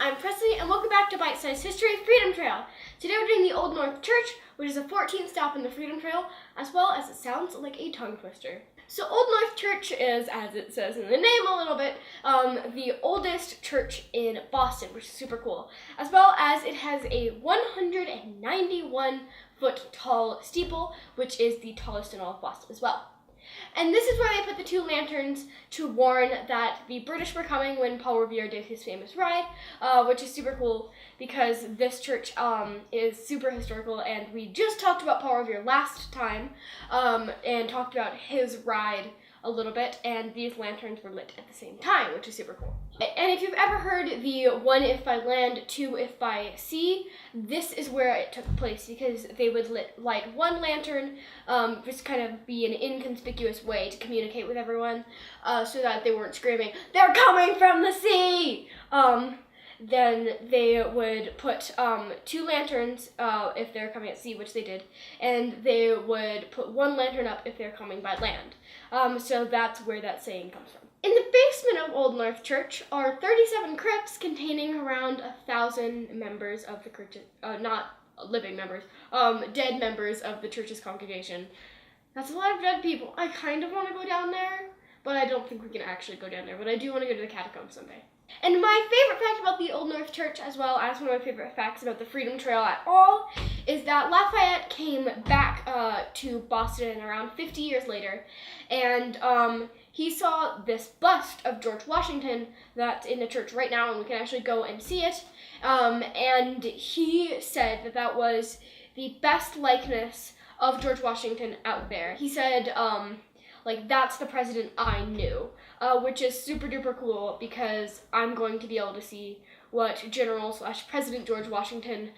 I'm Presley, and welcome back to Bite-Sized History Freedom Trail. Today we're doing the Old North Church, which is a 14th stop in the Freedom Trail, as well as it sounds like a tongue twister. So Old North Church is, as it says in the name a little bit, the oldest church in Boston, which is super cool. As well as it has a 191-foot tall steeple, which is the tallest in all of Boston as well. And this is where they put the two lanterns to warn that the British were coming when Paul Revere did his famous ride, which is super cool because this church is super historical, and we just talked about Paul Revere last time and talked about his ride a little bit, and these lanterns were lit at the same time, which is super cool. And if you've ever heard the one if by land, two if by sea, this is where it took place, because they would light one lantern, just kind of be an inconspicuous way to communicate with everyone, so that they weren't screaming, "They're coming from the sea!" Then they would put two lanterns if they're coming at sea, which they did, and they would put one lantern up if they're coming by land. So that's where that saying comes from. In the basement of Old North Church are 37 crypts containing around 1,000 members of the church, not living members, dead members of the church's congregation. That's a lot of dead people. I kind of want to go down there, but I don't think we can actually go down there, but I do want to go to the catacombs someday. And my favorite fact about the Old North Church, as well as one of my favorite facts about the Freedom Trail at all, is that Lafayette came back to Boston around 50 years later, and he saw this bust of George Washington that's in the church right now, and we can actually go and see it, and he said that that was the best likeness of George Washington out there. He said, that's the president I knew, which is super duper cool because I'm going to be able to see what General/President George Washington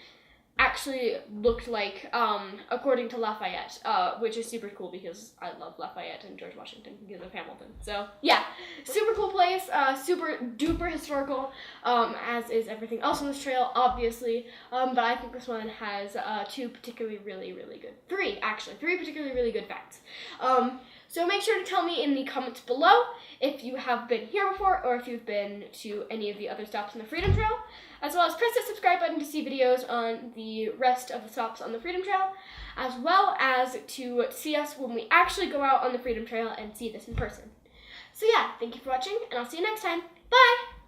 actually looked like, according to Lafayette, which is super cool because I love Lafayette and George Washington because of Hamilton. So yeah, super cool place, super duper historical, as is everything else on this trail, obviously, but I think this one has three particularly really good facts. So make sure to tell me in the comments below if you have been here before or if you've been to any of the other stops on the Freedom Trail, as well as press the subscribe button to see videos on the rest of the stops on the Freedom Trail, as well as to see us when we actually go out on the Freedom Trail and see this in person. So yeah, thank you for watching, and I'll see you next time. Bye!